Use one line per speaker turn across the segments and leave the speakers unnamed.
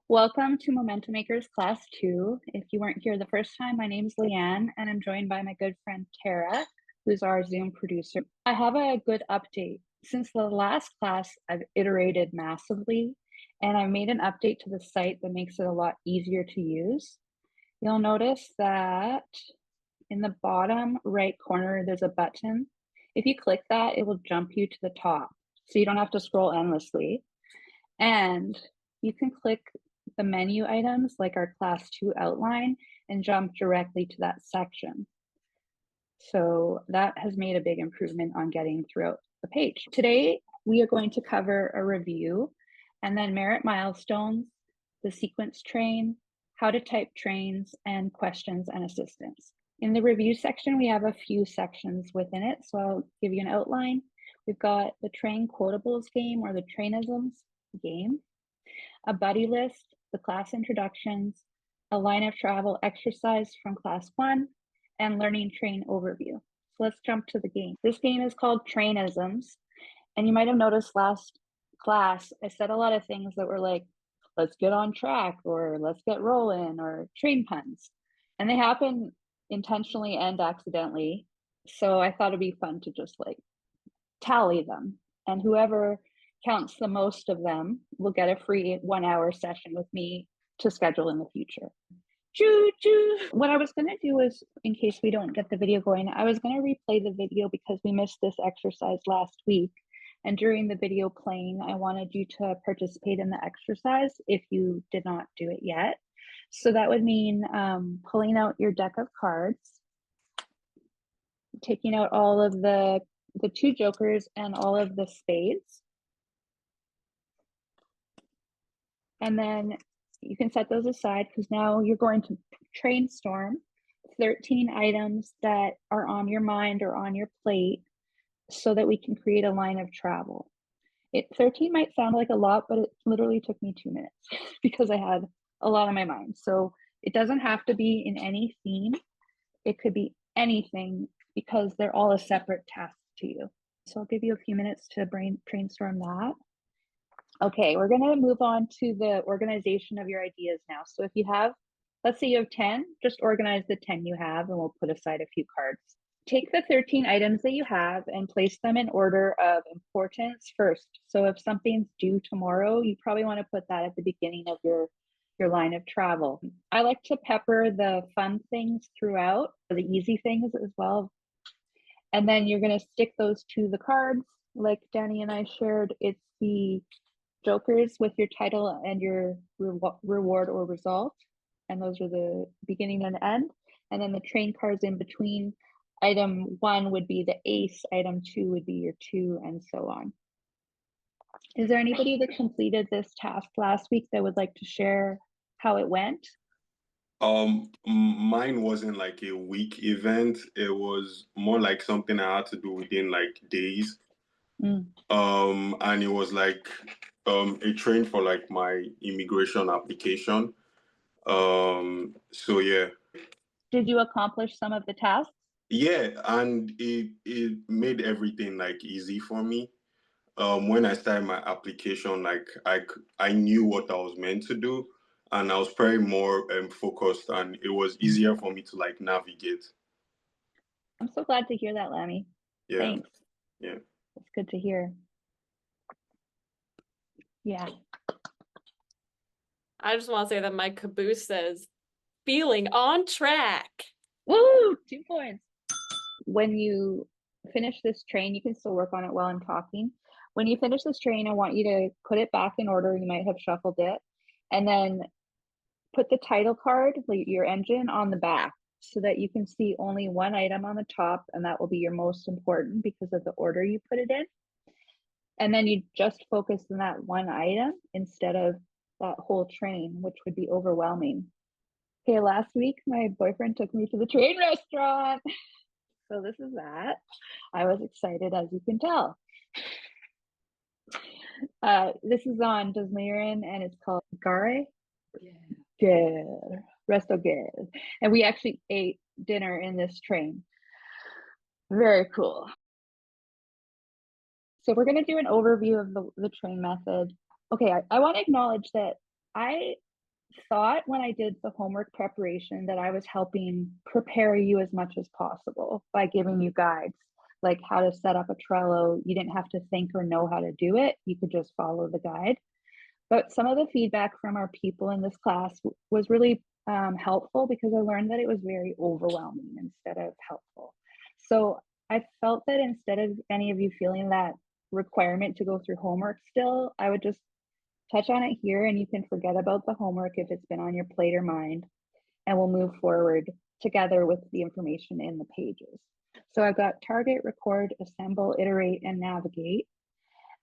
Welcome to Momentum Makers Class 2. If you weren't here the first time, my name is Leigh-Ann, and I'm joined by my good friend Tara, who's our Zoom producer. I have a good update. Since the last class, I've iterated massively, and I made an update to the site that makes it a lot easier to use. You'll notice that in the bottom right corner, there's a button. If you click that, it will jump you to the top, so you don't have to scroll endlessly. And you can click the menu items like our class 2 outline and jump directly to that section. So that has made a big improvement on getting throughout the page. Today, we are going to cover a review and then merit milestones, the sequence train, how to type trains, and questions and assistance. In the review section, we have a few sections within it. So I'll give you an outline. We've got the train quotables game or the trainisms game, a buddy list, the class introductions, a line of travel exercise from class 1, and learning train overview. So let's jump to the game. This game is called Trainisms, and you might have noticed last class I said a lot of things that were like, let's get on track, or let's get rolling, or train puns. And they happen intentionally and accidentally. So I thought it'd be fun to just like tally them. And whoever counts the most of them will get a free 1-hour session with me to schedule in the future. Choo choo. What I was going to do is, in case we don't get the video going, I was going to replay the video because we missed this exercise last week. And during the video playing, I wanted you to participate in the exercise if you did not do it yet. So that would mean pulling out your deck of cards, taking out all of the 2 jokers and all of the spades. And then you can set those aside because now you're going to brainstorm 13 items that are on your mind or on your plate so that we can create a line of travel. 13 might sound like a lot, but it literally took me 2 minutes because I had a lot on my mind. So it doesn't have to be in any theme. It could be anything because they're all a separate task to you. So I'll give you a few minutes to brainstorm that. Okay, we're going to move on to the organization of your ideas now. So if you have, let's say you have 10, just organize the 10 you have and we'll put aside a few cards. Take the 13 items that you have and place them in order of importance first. So if something's due tomorrow, you probably want to put that at the beginning of your line of travel. I like to pepper the fun things throughout, the easy things as well. And then you're going to stick those to the cards. Like Danny and I shared, it's the jokers with your title and your reward or result. And those are the beginning and end. And then the train cards in between. Item 1 would be the ace, item 2 would be your 2, and so on. Is there anybody that completed this task last week that would like to share how it went?
Mine wasn't like a week event. It was more like something I had to do within like days. And it was like a train for like my immigration application. So yeah.
Did you accomplish some of the tasks?
Yeah, and it made everything like easy for me. When I started my application, like I knew what I was meant to do, and I was probably more focused, and it was easier for me to like navigate.
I'm so glad to hear that, Lammy.
Yeah.
Thanks.
Yeah.
That's good to hear. Yeah.
I just want to say that my caboose says, feeling on track.
Woo! 2 points. When you finish this train, you can still work on it while I'm talking. When you finish this train, I want you to put it back in order. You might have shuffled it. And then put the title card, like your engine, on the back so that you can see only one item on the top, and that will be your most important because of the order you put it in. And then you just focus on that one item instead of that whole train, which would be overwhelming. Okay, last week my boyfriend took me to the train restaurant. So this is that. I was excited, as you can tell. This is on Desmirin and it's called Gare. Good. Resto good. And we actually ate dinner in this train. Very cool. So we're going to do an overview of the train method. Okay, I want to acknowledge that I thought when I did the homework preparation that I was helping prepare you as much as possible by giving you guides, like how to set up a Trello. You didn't have to think or know how to do it. You could just follow the guide. But some of the feedback from our people in this class was really helpful because I learned that it was very overwhelming instead of helpful. So I felt that instead of any of you feeling that requirement to go through homework still, I would just touch on it here and you can forget about the homework if it's been on your plate or mind, and we'll move forward together with the information in the pages. So I've got target, record, assemble, iterate, and navigate.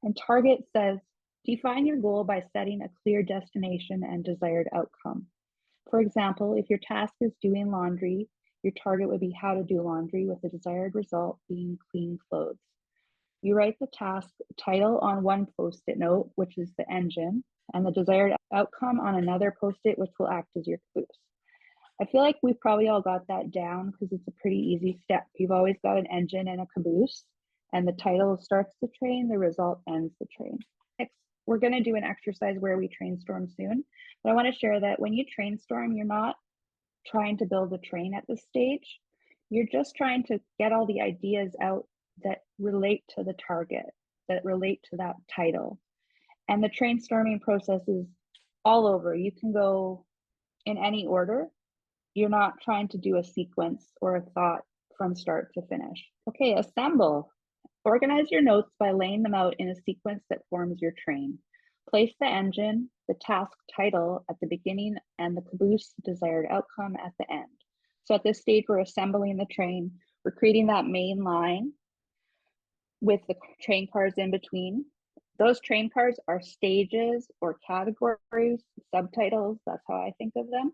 And target says, define your goal by setting a clear destination and desired outcome. For example, if your task is doing laundry, your target would be how to do laundry with the desired result being clean clothes. You write the task title on one post-it note, which is the engine, and the desired outcome on another post-it, which will act as your caboose. I feel like we've probably all got that down because it's a pretty easy step. You've always got an engine and a caboose, and the title starts the train, the result ends the train. Next, we're going to do an exercise where we trainstorm soon, but I want to share that when you trainstorm, you're not trying to build a train at this stage. You're just trying to get all the ideas out that relate to the target, that relate to that title. And the trainstorming process is all over. You can go in any order. You're not trying to do a sequence or a thought from start to finish. Okay, assemble. Organize your notes by laying them out in a sequence that forms your train. Place the engine, the task title at the beginning, and the caboose desired outcome at the end. So at this stage, we're assembling the train. We're creating that main line with the train cars in between. Those train cars are stages or categories, subtitles, that's how I think of them.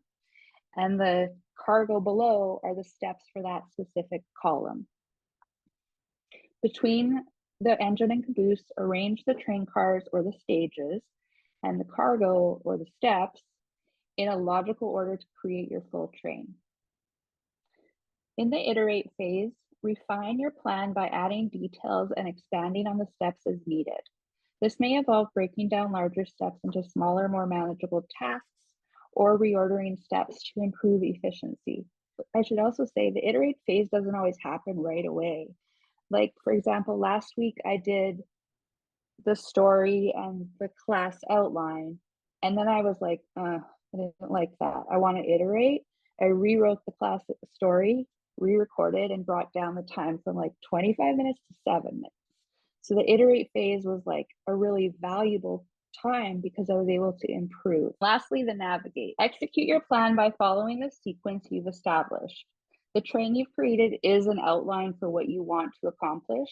And the cargo below are the steps for that specific column. Between the engine and caboose, arrange the train cars or the stages and the cargo or the steps in a logical order to create your full train. In the iterate phase, refine your plan by adding details and expanding on the steps as needed. This may involve breaking down larger steps into smaller, more manageable tasks or reordering steps to improve efficiency. I should also say the iterate phase doesn't always happen right away. Like, for example, last week I did the story and the class outline, and then I was like, I didn't like that. I want to iterate. I rewrote the class story, re-recorded, and brought down the time from like 25 minutes to 7 minutes. So the iterate phase was like a really valuable time because I was able to improve. Lastly, the navigate. Execute your plan by following the sequence you've established. The train you've created is an outline for what you want to accomplish.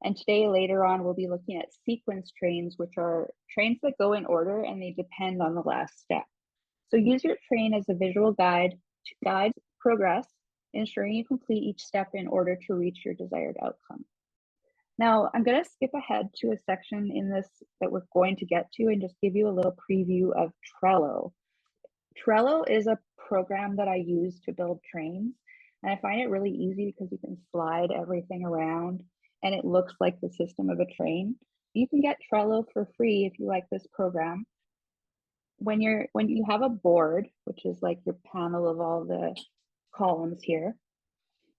And today, later on, we'll be looking at sequence trains, which are trains that go in order and they depend on the last step. So use your train as a visual guide to guide progress, ensuring you complete each step in order to reach your desired outcome. Now, I'm going to skip ahead to a section in this that we're going to get to and just give you a little preview of Trello. Trello is a program that I use to build trains, and I find it really easy because you can slide everything around and it looks like the system of a train. You can get Trello for free if you like this program. When you have a board, which is like your panel of all the columns here,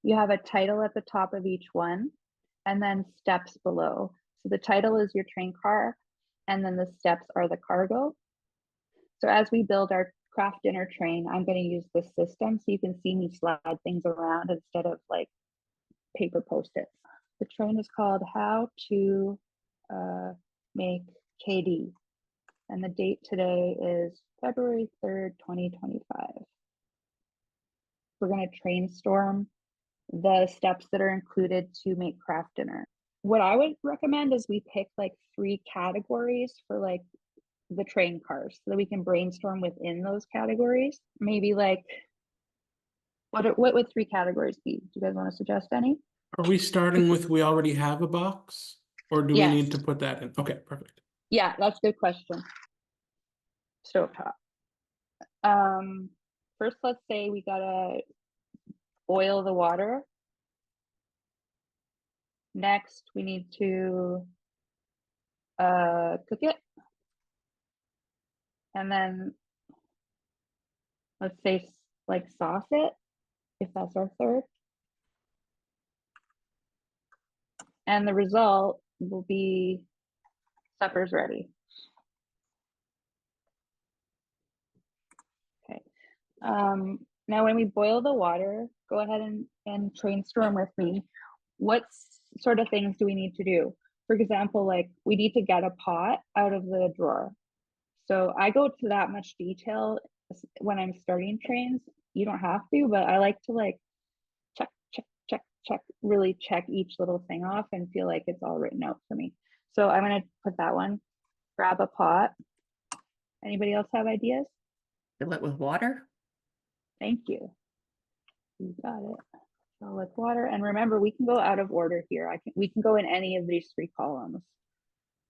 you have a title at the top of each one and then steps below. So the title is your train car, and then the steps are the cargo. So as we build our craft dinner train, I'm going to use this system so you can see me slide things around instead of like paper post-its. The train is called How to Make KD, and the date today is February 3rd, 2025. We're going to trainstorm the steps that are included to make craft dinner. What I would recommend is we pick like 3 categories for like the train cars so that we can brainstorm within those categories. Maybe like, what would 3 categories be? Do you guys want to suggest any?
Are we starting with we already have a box, or do we need to put that in? Okay, perfect.
Yeah, that's a good question. Stovetop. First, let's say we gotta boil the water. Next, we need to cook it. And then let's say like sauce it, if that's our third. And the result will be supper's ready. Okay. Now when we boil the water, go ahead and train storm with me. What sort of things do we need to do? For example, like we need to get a pot out of the drawer. So I go to that much detail when I'm starting trains. You don't have to, but I like to like check, check, check, check, really check each little thing off and feel like it's all written out for me. So I'm gonna put that one, grab a pot. Anybody else have ideas?
Fill it with water.
Thank you. You got it. Fill with water. And remember, we can go out of order here. We can go in any of these 3 columns.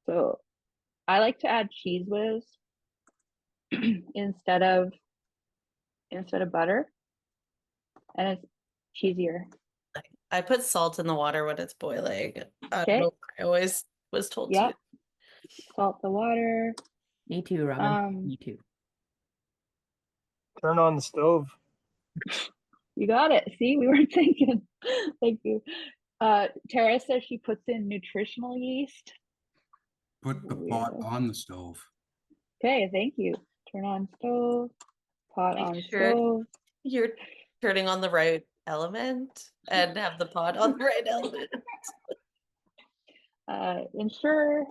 So I like to add cheese whiz instead of butter, and it's cheesier.
I put salt in the water when it's boiling.
Okay.
I always was told
Yep.
to.
Salt the water.
Me too, Robin. Me too.
Turn on the stove.
You got it. See, we weren't thinking. Thank you. Tara says she puts in nutritional yeast.
Put the pot on the stove.
Okay, thank you. Turn on stove. Pot
Make
on
sure
stove.
you're turning on the right element and have the pot on the right element.
Ensure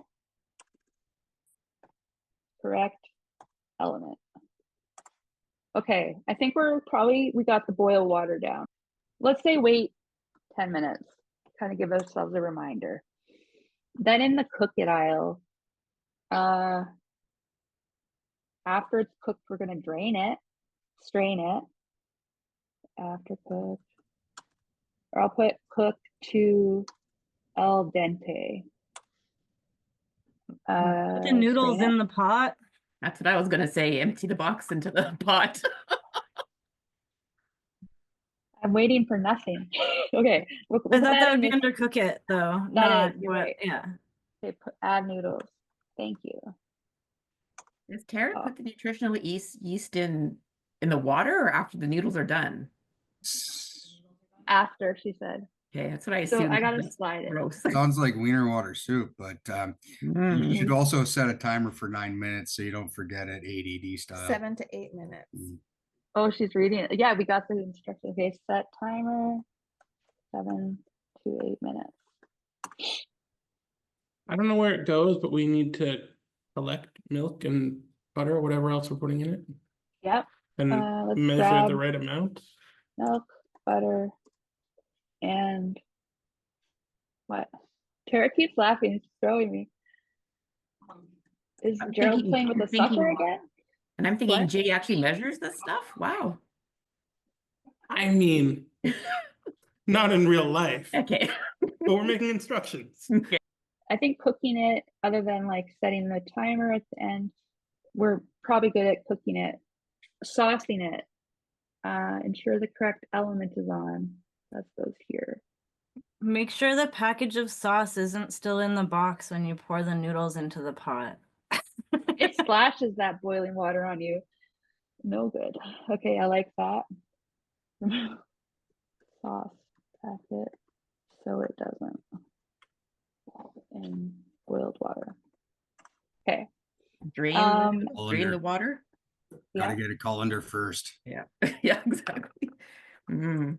correct element. Okay, I think we got the boil water down. Let's say wait 10 minutes, kind of give ourselves a reminder. Then in the cook it aisle, after it's cooked, we're gonna drain it, strain it, after cooked, or I'll put cooked to al dente.
Put the noodles in the pot.
That's what I was gonna say. Empty the box into the pot.
I'm waiting for nothing. Okay.
I thought that would be undercook it though. Not
you're right.
Yeah.
Okay, add noodles. Thank you.
Does Tara put the nutritional yeast in the water or after the noodles are done?
After, she said.
Okay, that's what I
So
assumed.
I gotta slide it.
Gross.
Sounds like wiener water soup, but you should also set a timer for 9 minutes so you don't forget it, ADD style.
7 to 8 minutes.
Oh, she's reading it. Yeah, we got the instructions. Okay, set timer 7 to 8 minutes.
I don't know where it goes, but we need to collect milk and butter, or whatever else we're putting in it,
Yep.
and
Let's
measure
grab
the right amount.
milk, butter, and what? Tara keeps laughing. She's throwing me. Is Gerald playing with the sucker again?
And I'm thinking
What?
Jay actually measures this stuff? Wow.
I mean, not in real life,
Okay.
but we're making instructions.
Okay.
I think cooking it, other than like setting the timer at the end, we're probably good at cooking it. Saucing it. Ensure the correct element is on. That goes here.
Make sure the package of sauce isn't still in the box when you pour the noodles into the pot.
It splashes that boiling water on you. No good. Okay, I like that. Sauce packet so it doesn't in boiled water. Okay.
Drain the water.
Gotta get a colander first.
Yeah. Yeah, exactly. Mm.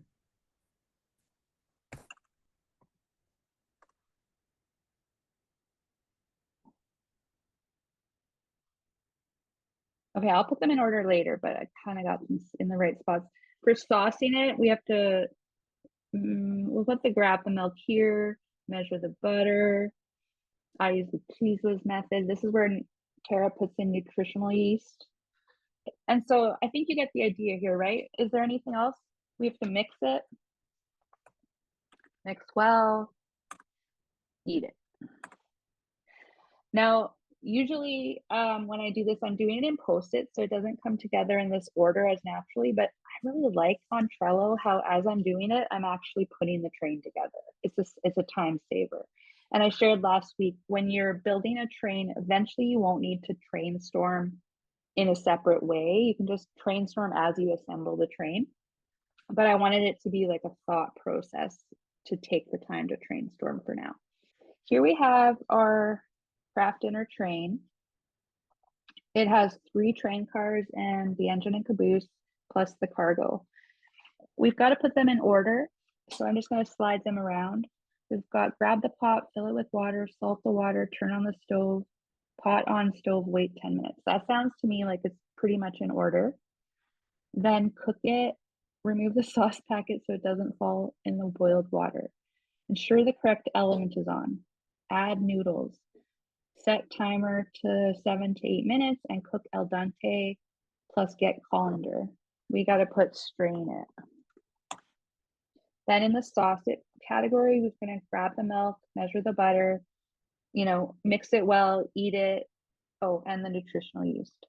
Okay, I'll put them in order later, but I kind of got them in the right spots. For saucing it, we have to, we'll put grab the milk here, measure the butter. I use the cheese whiz method. This is where Tara puts in nutritional yeast. And so I think you get the idea here, right? Is there anything else? We have to mix it. Mix well. Eat it. Now, usually when I do this, I'm doing it in Post-it, so it doesn't come together in this order as naturally, but I really like on Trello how as I'm doing it, I'm actually putting the train together. It's a time saver. And I shared last week, when you're building a train, eventually you won't need to train storm in a separate way. You can just trainstorm as you assemble the train. But I wanted it to be like a thought process to take the time to trainstorm for now. Here we have our craft dinner train. It has 3 train cars and the engine and caboose, plus the cargo. We've got to put them in order, so I'm just going to slide them around. We've got grab the pot, fill it with water, salt the water, turn on the stove, pot on stove, wait 10 minutes. That sounds to me like it's pretty much in order. Then cook it, remove the sauce packet so it doesn't fall in the boiled water. Ensure the correct element is on. Add noodles. Set timer to 7 to 8 minutes and cook al dente plus get colander. We got to put strain it. Then in the sauce category, we're going to grab the milk, measure the butter, mix it well, eat it. Oh, and the nutritional yeast.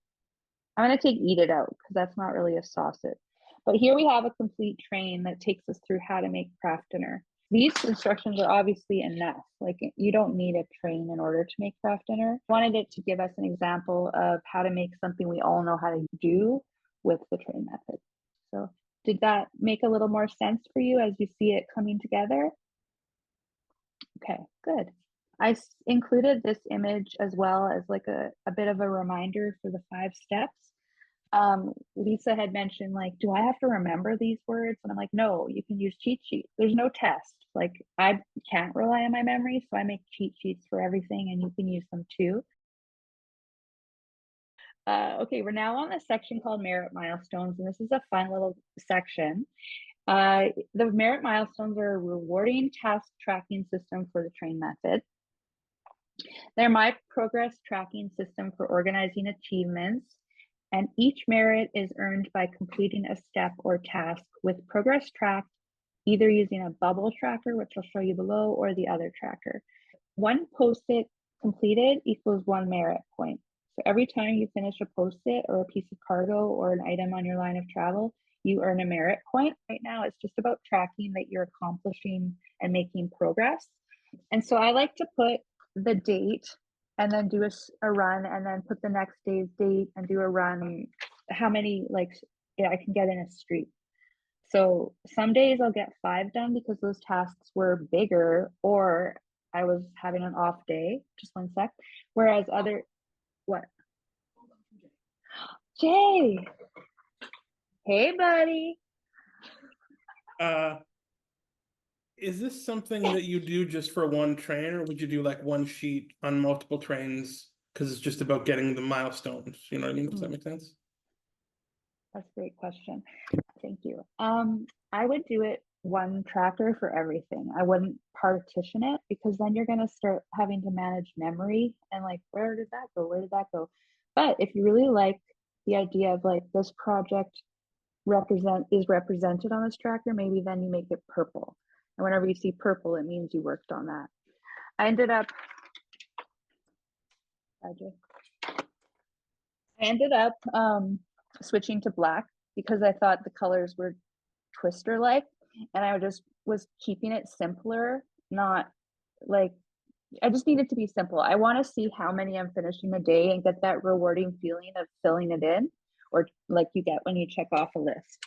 I'm going to take eat it out because that's not really a sauce it. But here we have a complete train that takes us through how to make craft dinner. These instructions are obviously enough. Like, you don't need a train in order to make craft dinner. I wanted it to give us an example of how to make something we all know how to do with the train method. So did that make a little more sense for you as you see it coming together? Okay, good. I included this image as well as like a bit of a reminder for the 5 steps. Lisa had mentioned, like, do I have to remember these words? And I'm like, no, you can use cheat sheets. There's no test. Like, I can't rely on my memory, so I make cheat sheets for everything, and you can use them too. Okay, we're now on a section called merit milestones, and this is a fun little section. The merit milestones are a rewarding task tracking system for the train method. They're my progress tracking system for organizing achievements, and each merit is earned by completing a step or task with progress tracked, either using a bubble tracker, which I'll show you below, or the other tracker. 1 post-it completed equals 1 merit point. So every time you finish a post-it or a piece of cargo or an item on your line of travel, you earn a merit point. Right now, it's just about tracking that you're accomplishing and making progress. And so I like to put the date and then do a run, and then put the next day's date and do a run, how many I can get in a streak. So some days I'll get 5 done because those tasks were bigger, or I was having an off day. Just 1 sec. Whereas what? Jay. Hey, buddy.
Is this something that you do just for 1 train, or would you do like 1 sheet on multiple trains? Because it's just about getting the milestones. You know what I mean? Does that make sense?
That's a great question. Thank you. I would do it 1 tracker for everything. I wouldn't partition it, because then you're going to start having to manage memory and like, where did that go? Where did that go? But if you really like the idea of like this project is represented on this tracker, maybe then you make it purple. And whenever you see purple, it means you worked on that. I ended up switching to black because I thought the colors were twister-like, and I just was keeping it simpler, not like, I just need it to be simple. I want to see how many I'm finishing a day and get that rewarding feeling of filling it in, or like you get when you check off a list.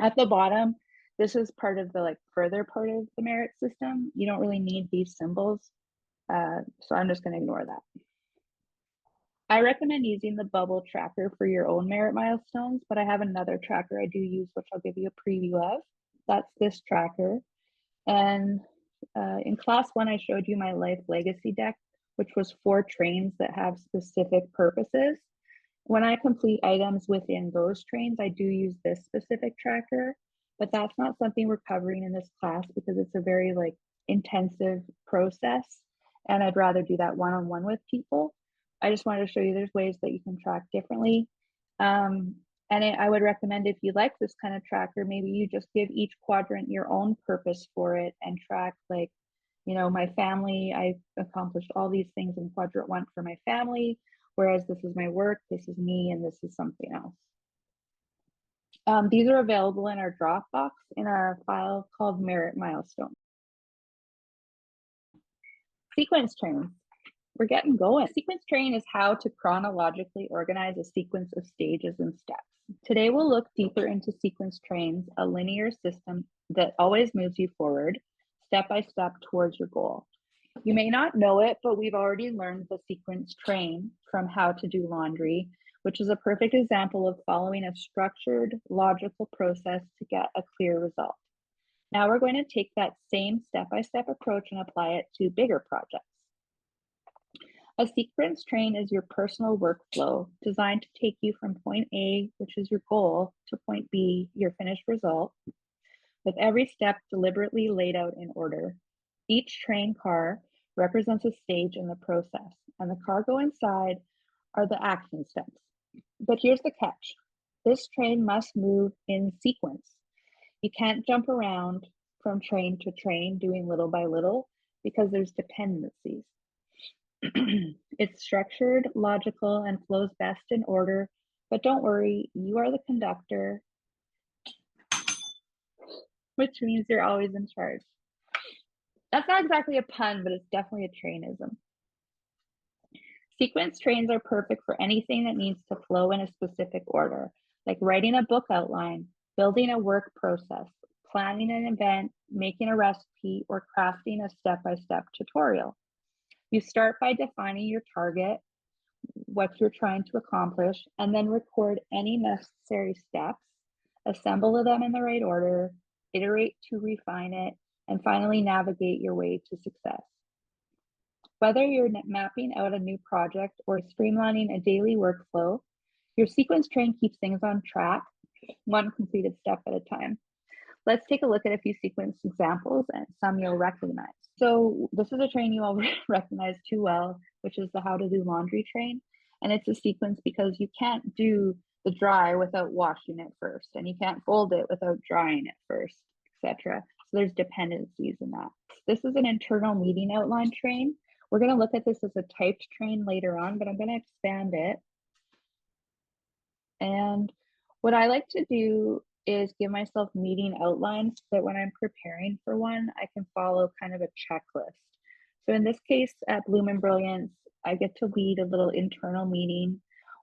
At the bottom, this is part of the further part of the merit system. You don't really need these symbols, so I'm just going to ignore that. I recommend using the bubble tracker for your own merit milestones, but I have another tracker I do use, which I'll give you a preview of. That's this tracker. And in class 1, I showed you my life legacy deck, which was 4 trains that have specific purposes. When I complete items within those trains, I do use this specific tracker, but that's not something we're covering in this class because it's a very intensive process, and I'd rather do that one-on-one with people. I just wanted to show you there's ways that you can track differently. And I would recommend, if you like this kind of tracker, maybe you just give each quadrant your own purpose for it and track my family, I accomplished all these things in quadrant 1 for my family, whereas this is my work, this is me, and this is something else. These are available in our Dropbox in a file called Merit Milestone. Sequence trains. we're getting going. Sequence train is how to chronologically organize a sequence of stages and steps. Today, we'll look deeper into sequence trains, a linear system that always moves you forward, step by step towards your goal. You may not know it, but we've already learned the sequence train from How to Do Laundry, which is a perfect example of following a structured, logical process to get a clear result. Now we're going to take that same step-by-step approach and apply it to bigger projects. A sequence train is your personal workflow designed to take you from point A, which is your goal, to point B, your finished result, with every step deliberately laid out in order. Each train car represents a stage in the process, and the cargo inside are the action steps. But here's the catch. This train must move in sequence. You can't jump around from train to train doing little by little because there's dependencies. It's structured, logical, and flows best in order, but don't worry, you are the conductor, which means you're always in charge. That's not exactly a pun, but it's definitely a trainism. Sequence trains are perfect for anything that needs to flow in a specific order, like writing a book outline, building a work process, planning an event, making a recipe, or crafting a step-by-step tutorial. You start by defining your target, what you're trying to accomplish, and then record any necessary steps, assemble them in the right order, iterate to refine it, and finally navigate your way to success. Whether you're mapping out a new project or streamlining a daily workflow, your sequence train keeps things on track, one completed step at a time. Let's take a look at a few sequence examples and some you'll recognize. So this is a train you all recognize too well, which is the How to Do Laundry train. And it's a sequence because you can't do the dry without washing it first, and you can't fold it without drying it first, etc. So there's dependencies in that. This is an internal meeting outline train. We're going to look at this as a typed train later on, but I'm going to expand it. And what I like to do is give myself meeting outlines so that when I'm preparing for one, I can follow kind of a checklist. So in this case, at Bloom and Brilliance, I get to lead a little internal meeting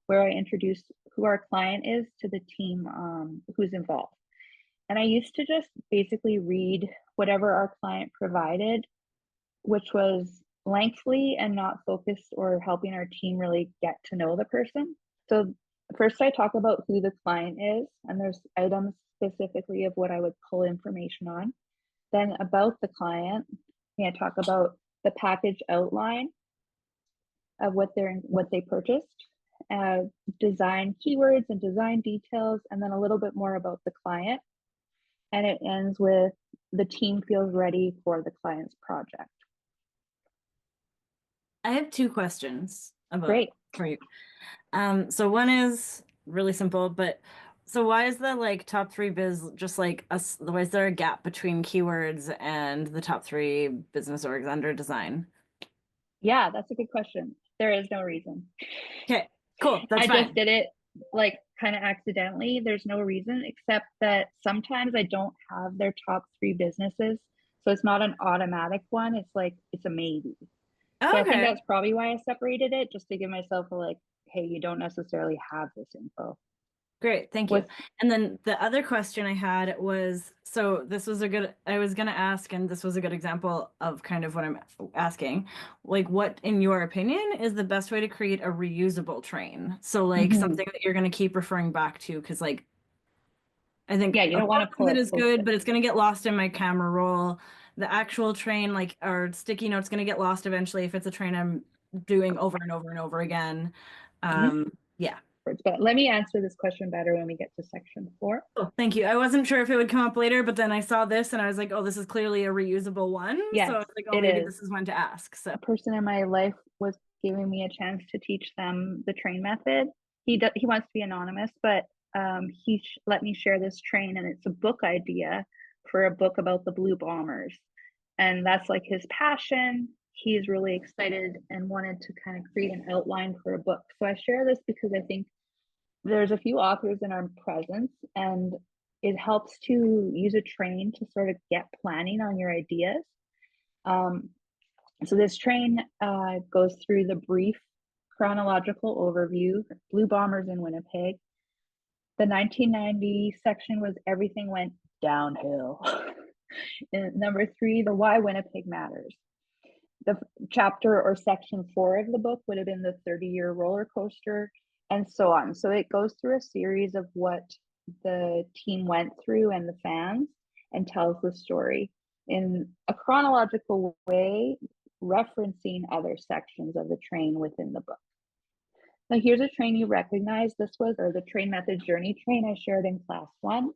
where I introduce who our client is to the team who's involved. And I used to just basically read whatever our client provided, which was lengthy and not focused or helping our team really get to know the person. So first I talk about who the client is, and there's items specifically of what I would pull information on. Then about the client, I talk about the package outline of what they purchased, design keywords and design details, and then a little bit more about the client. And it ends with the team feels ready for the client's project.
I have two questions
Great.
for you. So one is really simple, but so why is the like top 3 biz just like us? Why is there a gap between keywords and the top 3 business orgs under design?
Yeah, that's a good question. There is no reason.
Okay, cool. That's
I
fine.
just did it like kind of accidentally. There's no reason except that sometimes I don't have their top 3 businesses. So it's not an automatic one. It's like, it's a maybe. So I think
Okay.
that's probably why I separated it, just to give myself a like, hey, you don't necessarily have this info.
Great, thank you.
With-
And then the other question I had was, so this was I was gonna ask, and this was a good example of kind of what I'm asking. Like, what, in your opinion, is the best way to create a reusable train? So like something that you're gonna keep referring back to, because like, I think
Yeah, you don't want to pull
it
it
is good, but it's gonna get lost in my camera roll. The actual train, like, or sticky note's gonna get lost eventually if it's a train I'm doing over and over and over again. Yeah.
But let me answer this question better when we get to section 4.
Oh, thank you. I wasn't sure if it would come up later, but then I saw this and I was like, oh, this is clearly a reusable one.
Yes,
so I was like, oh, maybe this is one to ask. So
a person in my life was giving me a chance to teach them the train method. He wants to be anonymous, but he let me share this train, and it's a book idea for a book about the Blue Bombers. And that's like his passion. He's really excited and wanted to kind of create an outline for a book. So I share this because I think there's a few authors in our presence, and it helps to use a train to sort of get planning on your ideas. So this train goes through the brief chronological overview, Blue Bombers in Winnipeg. The 1990 section was everything went downhill. And number 3, the why Winnipeg matters. The chapter or section 4 of the book would have been the 30-year roller coaster, and so on. So it goes through a series of what the team went through and the fans, and tells the story in a chronological way, referencing other sections of the train within the book. Now here's a train you recognize. This was the train method journey train I shared in class 1.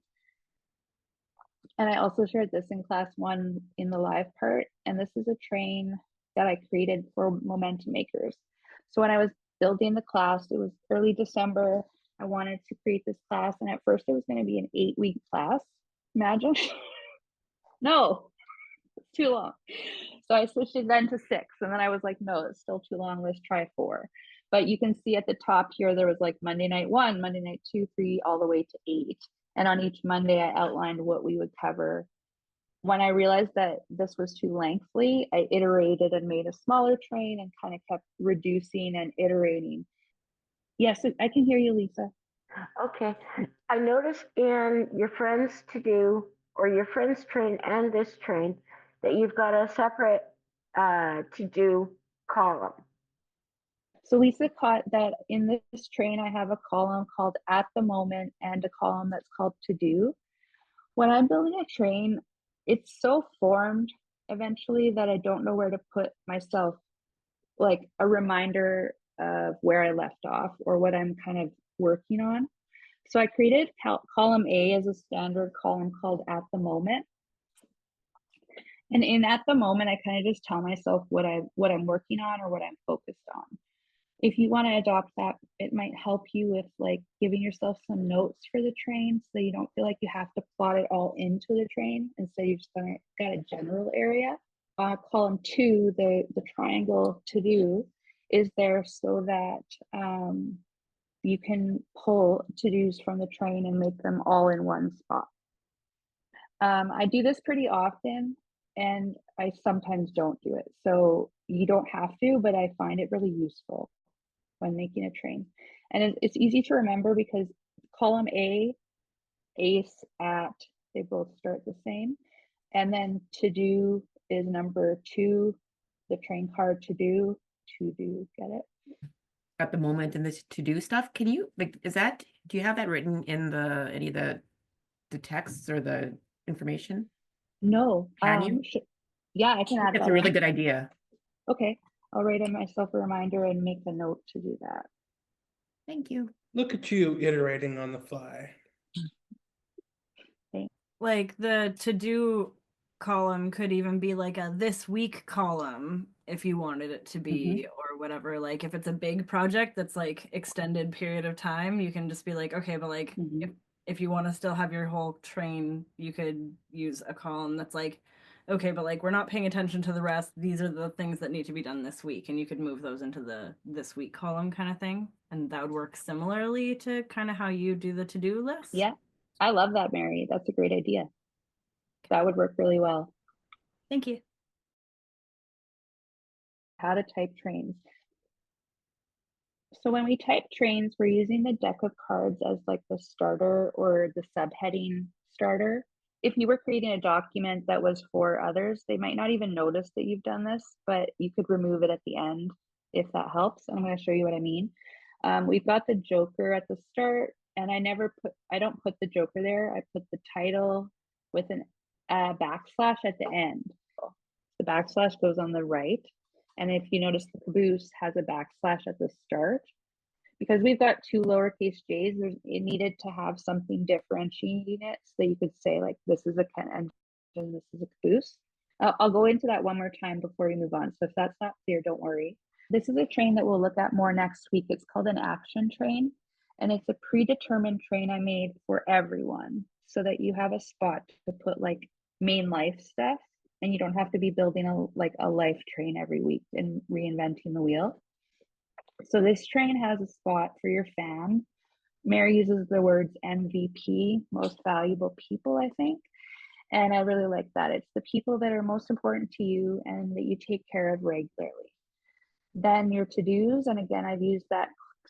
And I also shared this in class 1 in the live part. And this is a train that I created for Momentum Makers. So when I was building the class, it was early December. I wanted to create this class. And at first it was going to be an 8-week class. Imagine. No, it's too long. So I switched it then to 6. And then I was like, no, it's still too long. Let's try 4. But you can see at the top here, there was like Monday night 1, Monday night 2, 3, all the way to 8. And on each Monday, I outlined what we would cover. When I realized that this was too lengthy, I iterated and made a smaller train and kind of kept reducing and iterating. Yes, I can hear you, Lisa.
Okay. I noticed in your friends to do, or your friends train and this train, that you've got a separate to do column.
So Lisa caught that in this train, I have a column called At the Moment and a column that's called To Do. When I'm building a train, it's so formed eventually that I don't know where to put myself, like a reminder of where I left off or what I'm kind of working on. So I created column A as a standard column called At the Moment. And in At the Moment, I kind of just tell myself what I'm working on or what I'm focused on. If you want to adopt that, it might help you with like giving yourself some notes for the train so you don't feel like you have to plot it all into the train. Instead, you just got a general area. Column 2, the triangle To Do, is there so that you can pull to-dos from the train and make them all in one spot. I do this pretty often, and I sometimes don't do it. So you don't have to, but I find it really useful when making a train. And it's easy to remember because column A, ace, at, they both start the same. And then To Do is number 2, the train car To Do, get it?
At the moment in this to do stuff, can you like do you have that written in any of the texts or the information?
No.
Can you?
Yeah, I can add
That's
that
a really
in.
good idea.
Okay, I'll write in myself a reminder and make a note to do that.
Thank you.
Look at you iterating on the fly.
Like the to do column could even be like a this week column if you wanted it to be, or whatever. Like if it's a big project that's like extended period of time, you can just be like, okay, but like if you want to still have your whole train, you could use a column that's like, okay, but like we're not paying attention to the rest. These are the things that need to be done this week, and you could move those into the this week column kind of thing. And that would work similarly to kind of how you do the to-do list.
Yeah, I love that, Mary. That's a great idea. That would work really well.
Thank you.
How to type trains. So when we type trains, we're using the deck of cards as like the starter or the subheading starter. If you were creating a document that was for others, they might not even notice that you've done this, but you could remove it at the end if that helps. And I'm going to show you what I mean. We've got the Joker at the start, and I don't put the Joker there. I put the title with an backslash at the end. The backslash goes on the right. And if you notice, the caboose has a backslash at the start. Because we've got 2 lowercase j's, it needed to have something differentiating it so you could say like, this is a Kent engine, this is a caboose. I'll go into that one more time before we move on. So if that's not clear, don't worry. This is a train that we'll look at more next week. It's called an action train. And it's a predetermined train I made for everyone so that you have a spot to put like main life stuff. And you don't have to be building a life train every week and reinventing the wheel. So this train has a spot for your fam. Mary uses the words MVP, most valuable people, I think. And I really like that. It's the people that are most important to you and that you take care of regularly. Then your to-dos, and again, I've used that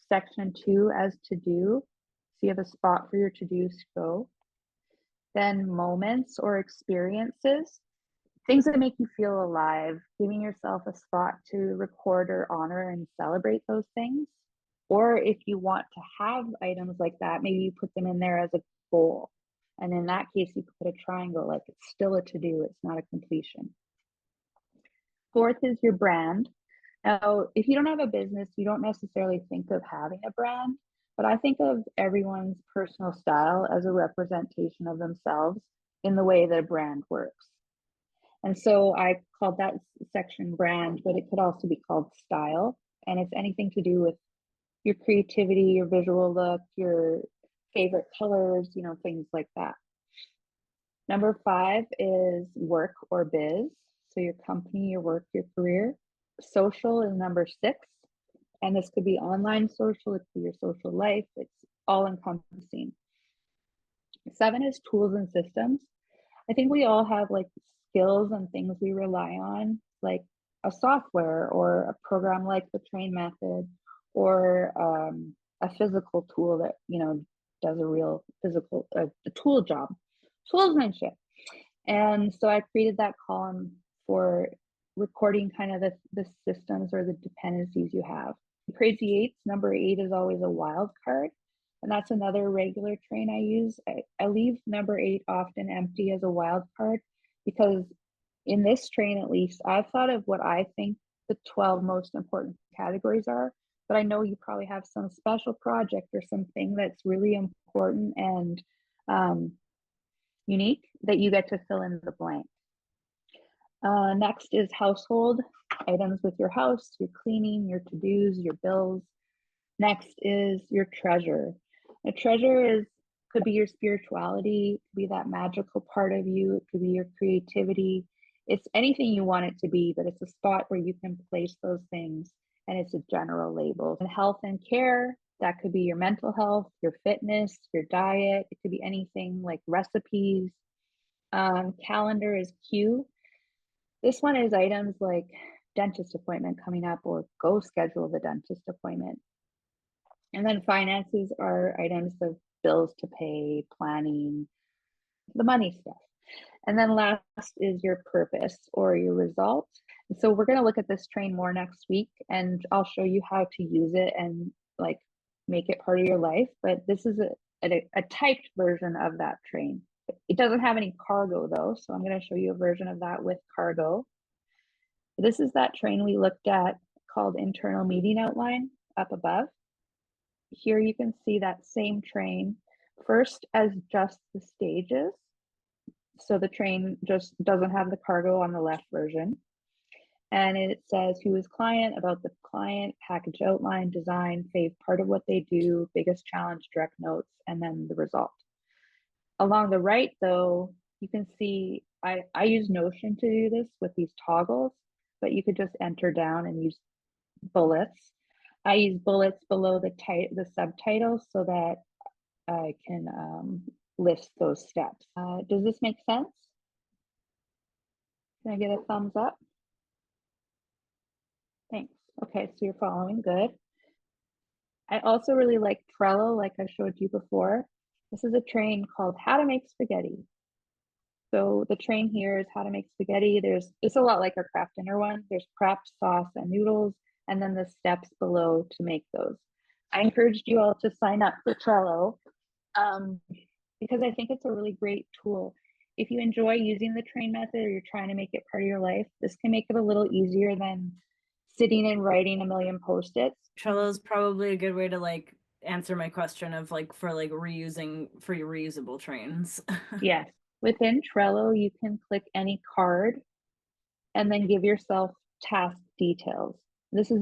section 2 as to-do. So you have a spot for your to-dos to go. Then moments or experiences, things that make you feel alive, giving yourself a spot to record or honor and celebrate those things. Or if you want to have items like that, maybe you put them in there as a goal. And in that case, you could put a triangle, like it's still a to-do, it's not a completion. Fourth is your brand. Now, if you don't have a business, you don't necessarily think of having a brand, but I think of everyone's personal style as a representation of themselves in the way that a brand works. And so I called that section brand, but it could also be called style. And it's anything to do with your creativity, your visual look, your favorite colors, you know, things like that. Number 5 is work or biz. So your company, your work, your career. Social is number 6. And this could be online social, it could be your social life. It's all encompassing. 7 is tools and systems. I think we all have like skills and things we rely on, like a software or a program like the Train Method, or a physical tool that, you know, does a real physical a tool job, toolsmanship. And so I created that column for recording kind of the systems or the dependencies you have. Crazy Eights, number 8 is always a wild card. And that's another regular train I use. I leave number 8 often empty as a wild card because in this train, at least, I've thought of what I think the 12 most important categories are, but I know you probably have some special project or something that's really important and unique that you get to fill in the blank. Next is household, items with your house, your cleaning, your to-dos, your bills. Next is your treasure. A treasure could be your spirituality, could be that magical part of you, it could be your creativity. It's anything you want it to be, but it's a spot where you can place those things, and it's a general label. And health and care, that could be your mental health, your fitness, your diet. It could be anything like recipes. Calendar is Q. This one is items like dentist appointment coming up, or go schedule the dentist appointment. And then finances are items of bills to pay, planning, the money stuff. And then last is your purpose or your result. And so we're going to look at this train more next week, and I'll show you how to use it and like make it part of your life. But this is a typed version of that train. It doesn't have any cargo though, so I'm going to show you a version of that with cargo. This is that train we looked at called internal meeting outline up above. Here you can see that same train first as just the stages. So the train just doesn't have the cargo on the left version. And it says who is client, about the client, package outline, design, fave part of what they do, biggest challenge, direct notes, and then the result. Along the right though, you can see I use Notion to do this with these toggles, but you could just enter down and use bullets. I use bullets below the subtitles so that I can list those steps. Does this make sense? Can I get a thumbs up? Thanks. Okay, so you're following, good. I also really like Trello, like I showed you before. This is a train called How to Make Spaghetti. So the train here is how to make spaghetti. It's a lot like our craft dinner one. There's prep, sauce, and noodles, and then the steps below to make those. I encouraged you all to sign up for Trello because I think it's a really great tool. If you enjoy using the train method or you're trying to make it part of your life, this can make it a little easier than sitting and writing a million post-its.
Trello is probably a good way to like answer my question of like for your reusable trains.
Yes. Within Trello, you can click any card and then give yourself task details. This is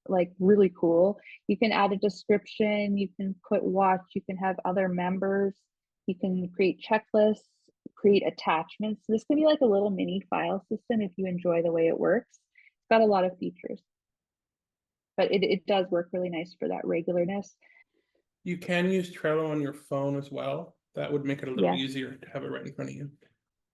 like really cool. You can add a description, you can put watch, you can have other members, you can create checklists, create attachments. This can be like a little mini file system if you enjoy the way it works. It's got a lot of features, but it does work really nice for that regularness.
You can use Trello on your phone as well. That would make it a little
Yes.
easier to have it right in front of you.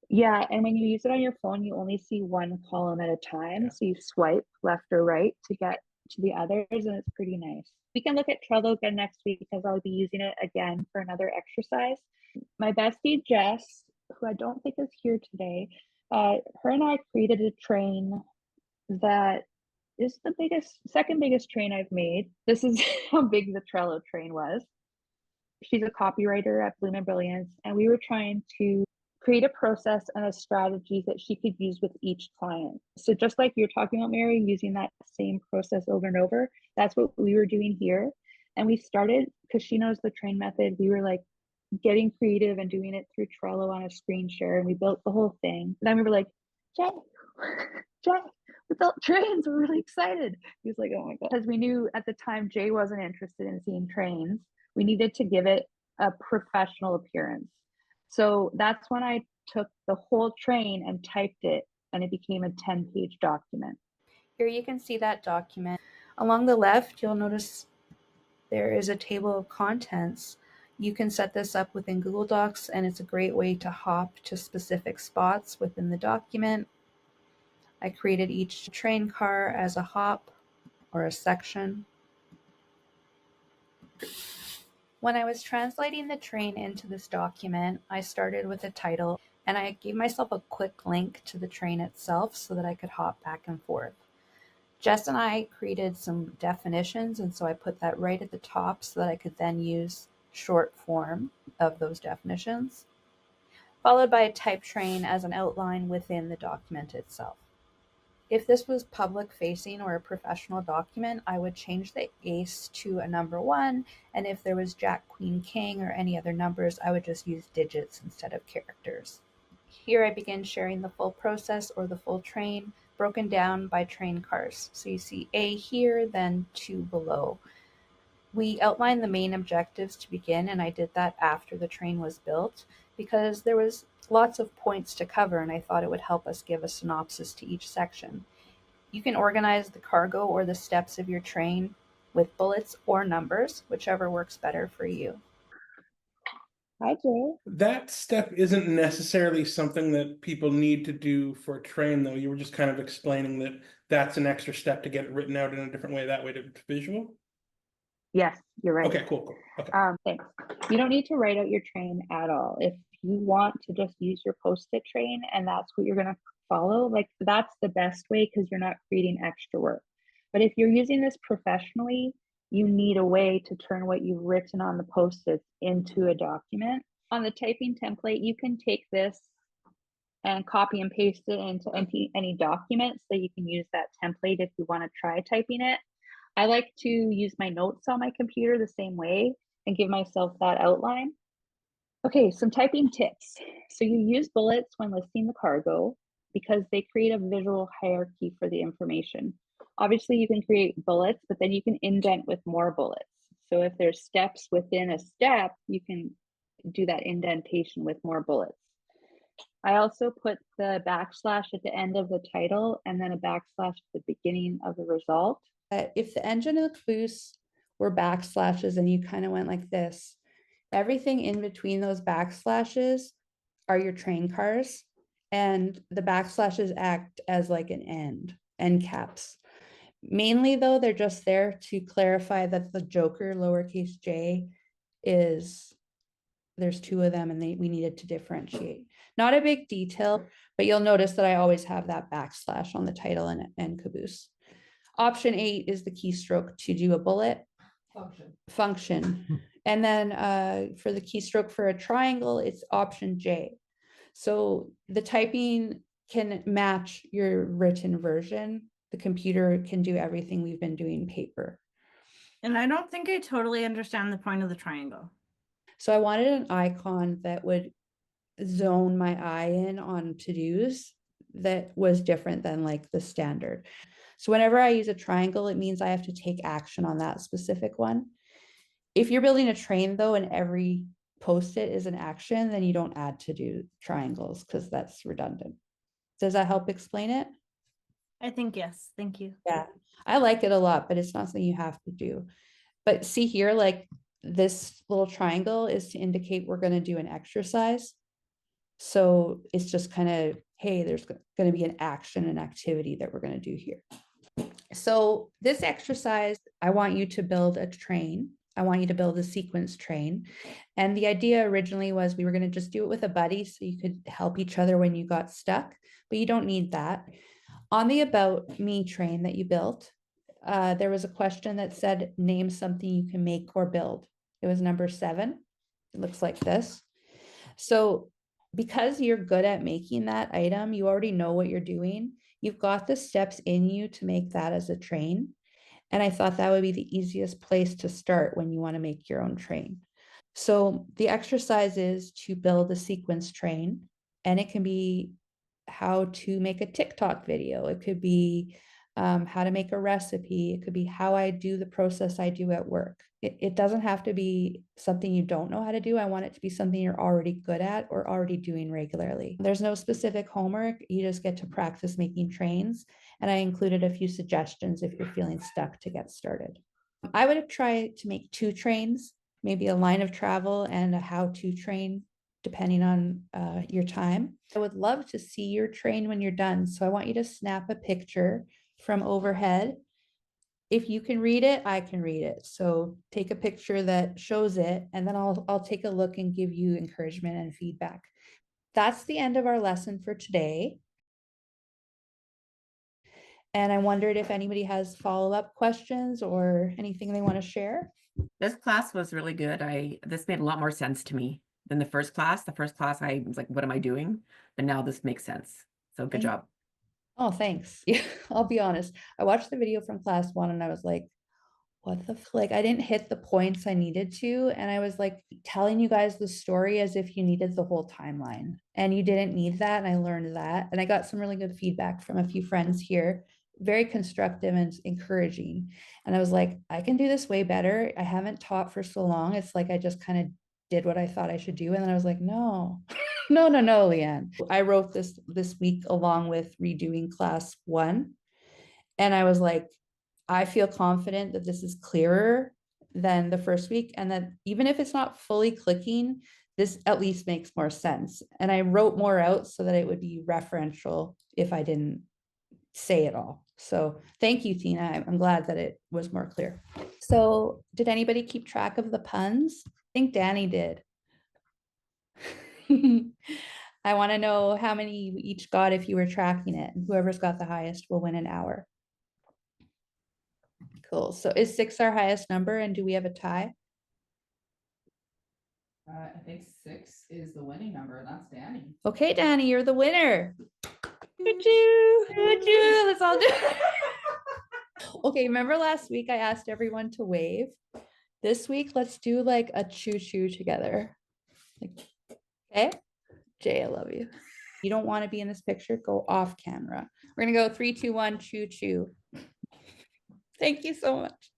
Yeah, and when you use it on your phone, you only see one column at a time.
Yeah.
So you swipe left or right to get to the others, and it's pretty nice. We can look at Trello again next week because I'll be using it again for another exercise. My bestie Jess, who I don't think is here today, her and I created a train that is the second biggest train I've made. This is how big the Trello train was. She's a copywriter at Bloom and Brilliance, and we were trying to create a process and a strategy that she could use with each client. So just like you're talking about, Mary, using that same process over and over, that's what we were doing here. And we started, because she knows the train method, we were like getting creative and doing it through Trello on a screen share, and we built the whole thing. Then we were like, Jay, Jay, we built trains. We're really excited. He was like, oh my God. Because we knew at the time Jay wasn't interested in seeing trains. We needed to give it a professional appearance. So that's when I took the whole train and typed it, and it became a 10-page document. Here you can see that document. Along the left, you'll notice there is a table of contents. You can set this up within Google Docs, and it's a great way to hop to specific spots within the document. I created each train car as a hop or a section. When I was translating the train into this document, I started with a title, and I gave myself a quick link to the train itself so that I could hop back and forth. Jess and I created some definitions, and so I put that right at the top so that I could then use short form of those definitions, followed by a type train as an outline within the document itself. If this was public facing or a professional document, I would change the ace to a number 1, and if there was Jack, Queen, King, or any other numbers, I would just use digits instead of characters. Here I begin sharing the full process or the full train, broken down by train cars. So you see A here, then 2 below. We outlined the main objectives to begin, and I did that after the train was built because there was lots of points to cover, and I thought it would help us give a synopsis to each section. You can organize the cargo or the steps of your train with bullets or numbers, whichever works better for you. Hi, Jay.
That step isn't necessarily something that people need to do for a train, though. You were just kind of explaining that that's an extra step to get it written out in a different way, that way it's visual.
Yes, you're right.
Okay, cool. Okay.
Thanks. You don't need to write out your train at all. If you want to just use your post-it train and that's what you're going to follow, like that's the best way because you're not creating extra work. But if you're using this professionally, you need a way to turn what you've written on the post-its into a document. On the typing template, you can take this and copy and paste it into any document so you can use that template if you want to try typing it. I like to use my notes on my computer the same way and give myself that outline. Okay, some typing tips. So you use bullets when listing the cargo because they create a visual hierarchy for the information. Obviously, you can create bullets, but then you can indent with more bullets. So if there's steps within a step, you can do that indentation with more bullets. I also put the backslash at the end of the title and then a backslash at the beginning of the result. If the engine and the caboose were backslashes and you kind of went like this, everything in between those backslashes are your train cars, and the backslashes act as like an end caps. Mainly though, they're just there to clarify that the Joker, lowercase j, there's 2 of them and we needed to differentiate. Not a big detail, but you'll notice that I always have that backslash on the title and caboose. Option 8 is the keystroke to do a bullet function. And then for the keystroke for a triangle, it's option J. So the typing can match your written version. The computer can do everything we've been doing paper.
And I don't think I totally understand the point of the triangle.
So I wanted an icon that would zone my eye in on to-dos that was different than like the standard. So whenever I use a triangle, it means I have to take action on that specific one. If you're building a train though, and every post-it is an action, then you don't add to-do triangles because that's redundant. Does that help explain it?
I think yes. Thank you.
Yeah, I like it a lot, but it's not something you have to do. But see here, like this little triangle is to indicate we're going to do an exercise. So it's just kind of, hey, there's going to be an action and activity that we're going to do here. So this exercise, I want you to build a train. I want you to build a sequence train. And the idea originally was we were going to just do it with a buddy so you could help each other when you got stuck, but you don't need that. On the About Me train that you built, there was a question that said, name something you can make or build. It was number 7. It looks like this. So because you're good at making that item, you already know what you're doing. You've got the steps in you to make that as a train. And I thought that would be the easiest place to start when you want to make your own train. So the exercise is to build a sequence train, and it can be how to make a TikTok video. It could be how to make a recipe. It could be how I do the process I do at work. It doesn't have to be something you don't know how to do. I want it to be something you're already good at or already doing regularly. There's no specific homework. You just get to practice making trains. And I included a few suggestions if you're feeling stuck to get started. I would try to make 2 trains, maybe a line of travel and a how-to train, depending on your time. I would love to see your train when you're done. So I want you to snap a picture from overhead. If you can read it, I can read it. So take a picture that shows it, and then I'll take a look and give you encouragement and feedback. That's the end of our lesson for today. And I wondered if anybody has follow-up questions or anything they want to share.
This class was really good. This made a lot more sense to me than the first class. The first class, I was like, what am I doing? But now this makes sense. So good job.
Oh, thanks. Yeah, I'll be honest. I watched the video from class 1 and I was like, what the like I didn't hit the points I needed to. And I was like telling you guys the story as if you needed the whole timeline. And you didn't need that. And I learned that. And I got some really good feedback from a few friends here. Very constructive and encouraging. And I was like, I can do this way better. I haven't taught for so long. It's like I just kind of did what I thought I should do. And then I was like, no, no, Leigh-Ann. I wrote this week along with redoing class 1. And I was like, I feel confident that this is clearer than the first week, and that even if it's not fully clicking, this at least makes more sense. And I wrote more out so that it would be referential if I didn't say it all. So thank you, Tina. I'm glad that it was more clear. So did anybody keep track of the puns? I think Danny did. I want to know how many you each got if you were tracking it. And whoever's got the highest will win an hour. Cool. So is 6 our highest number, and do we have a tie?
I think 6 is the winning number. That's Danny.
Okay, Danny, you're the winner. Let's all do it. Okay, remember last week I asked everyone to wave? This week, let's do like a choo-choo together. Okay? Jay, I love you. You don't want to be in this picture, go off camera. We're gonna go 3, 2, 1, choo-choo. Thank you so much.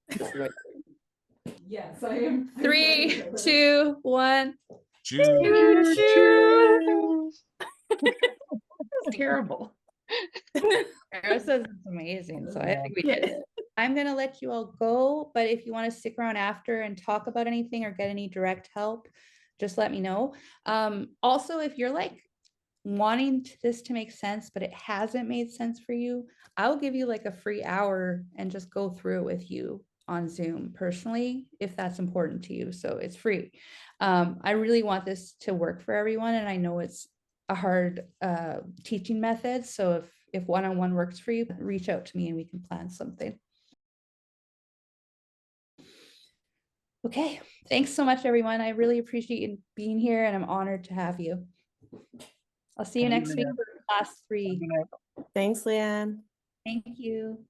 Yes, I am.
3, 2, 1.
Choo-choo.
That's terrible.
Sarah says it's amazing, so I think we did it. I'm gonna let you all go, but if you want to stick around after and talk about anything or get any direct help, just let me know. Also, if you're like wanting this to make sense, but it hasn't made sense for you, I'll give you like a free hour and just go through it with you on Zoom personally, if that's important to you. So it's free. I really want this to work for everyone, and I know it's a hard teaching method. So if one-on-one works for you, reach out to me and we can plan something. Okay, thanks so much, everyone. I really appreciate you being here, and I'm honored to have you. I'll see you next week for class 3.
Thanks, Leigh-Ann.
Thank you.